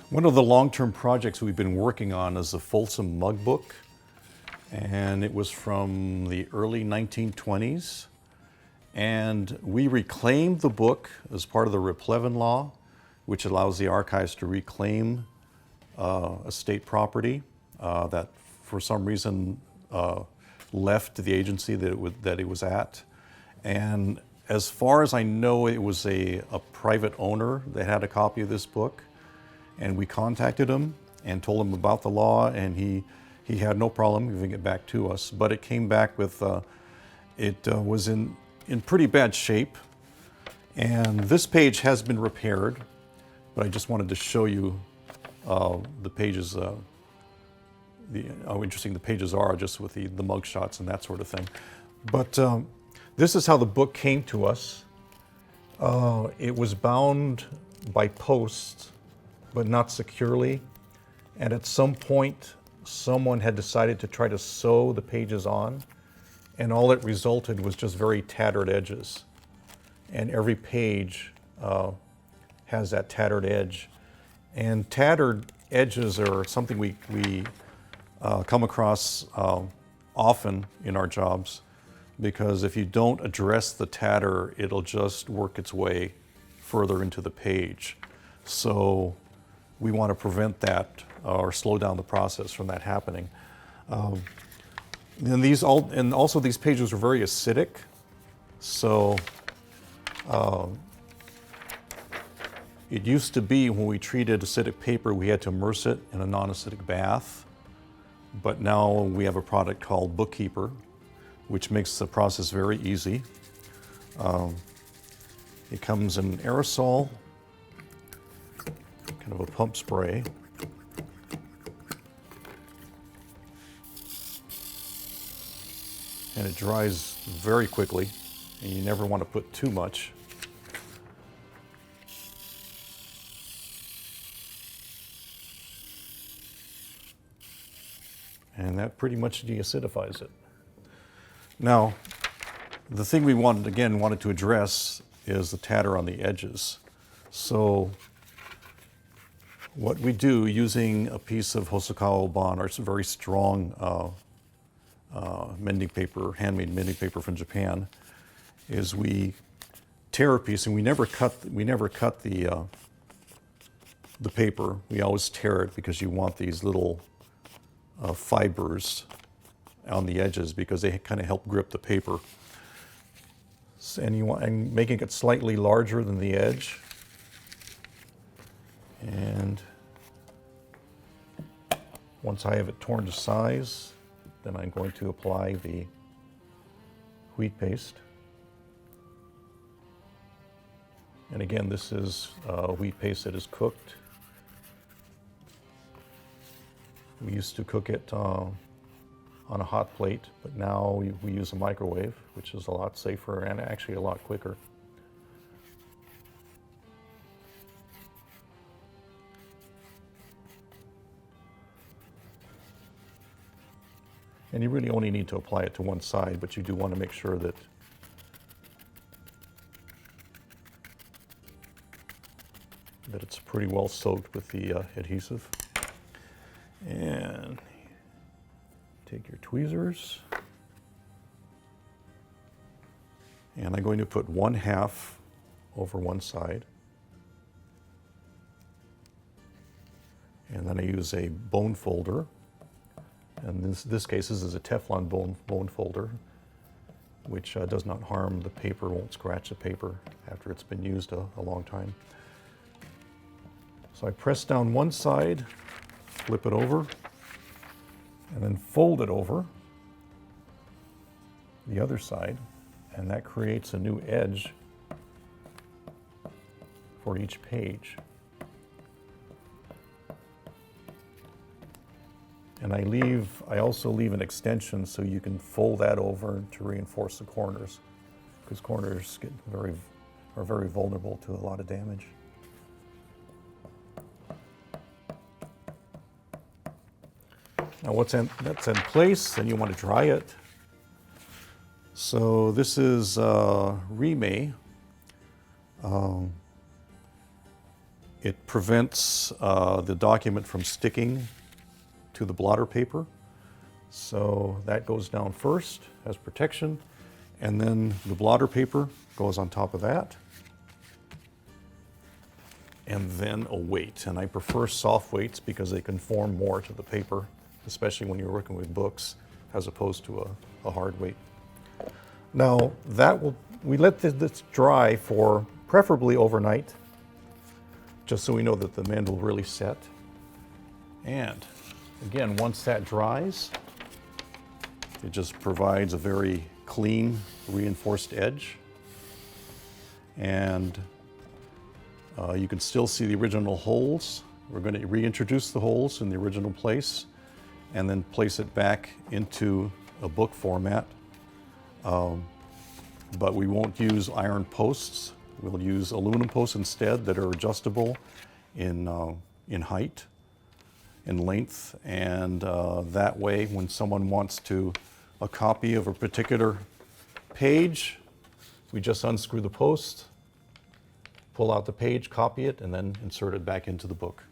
One of the long-term projects we've been working on is the Folsom Mug Book, and it was from the early 1920s. And we reclaimed the book as part of the Replevin Law, which allows the archives to reclaim estate property that for some reason left the agency that it was at. And as far as I know, it was a private owner that had a copy of this book. And we contacted him and told him about the law, and he had no problem giving it back to us. But it came back with, it was in pretty bad shape. And this page has been repaired, but I just wanted to show you the pages, how interesting the pages are, just with the mug shots and that sort of thing. But this is how the book came to us. It was bound by post, but not securely. And at some point, someone had decided to try to sew the pages on, and all it resulted was just very tattered edges. And every page has that tattered edge. And tattered edges are something we come across often in our jobs, because if you don't address the tatter, it'll just work its way further into the page. So we want to prevent that or slow down the process from that happening. And also these pages are very acidic. So it used to be when we treated acidic paper, we had to immerse it in a non-acidic bath. But now we have a product called Bookkeeper, which makes the process very easy. It comes in aerosol, kind of a pump spray. And it dries very quickly, and you never want to put too much. And that pretty much deacidifies it. Now, the thing we wanted to address is the tatter on the edges. So what we do, using a piece of Hosokawa Ban, or it's a very strong mending paper, handmade mending paper from Japan, is we tear a piece, and we never cut the paper. We always tear it because you want these little fibers on the edges, because they kind of help grip the paper. And making it slightly larger than the edge. And once I have it torn to size, then I'm going to apply the wheat paste. And again, this is wheat paste that is cooked. We used to cook it on a hot plate, but now we use a microwave, which is a lot safer and actually a lot quicker. And you really only need to apply it to one side, but you do want to make sure that it's pretty well soaked with the adhesive. And take your tweezers, and I'm going to put 1/2 over one side. And then I use a bone folder. And in this case, this is a Teflon bone folder, which does not harm the paper, won't scratch the paper after it's been used a long time. So I press down one side, flip it over, and then fold it over the other side, and that creates a new edge for each page. And I also leave an extension so you can fold that over to reinforce the corners, because corners are very vulnerable to a lot of damage. Now that's in place, then you want to dry it. So this is Rima. It prevents the document from sticking to the blotter paper. So that goes down first as protection, and then the blotter paper goes on top of that. And then a weight, and I prefer soft weights because they conform more to the paper, especially when you're working with books, as opposed to a hard weight. Now we let this dry for preferably overnight, just so we know that the mend will really set. And again, once that dries, it just provides a very clean, reinforced edge. And you can still see the original holes. We're going to reintroduce the holes in the original place and then place it back into a book format. But we won't use iron posts. We'll use aluminum posts instead that are adjustable in height, in length, and that way when someone wants a copy of a particular page, we just unscrew the post, pull out the page, copy it, and then insert it back into the book.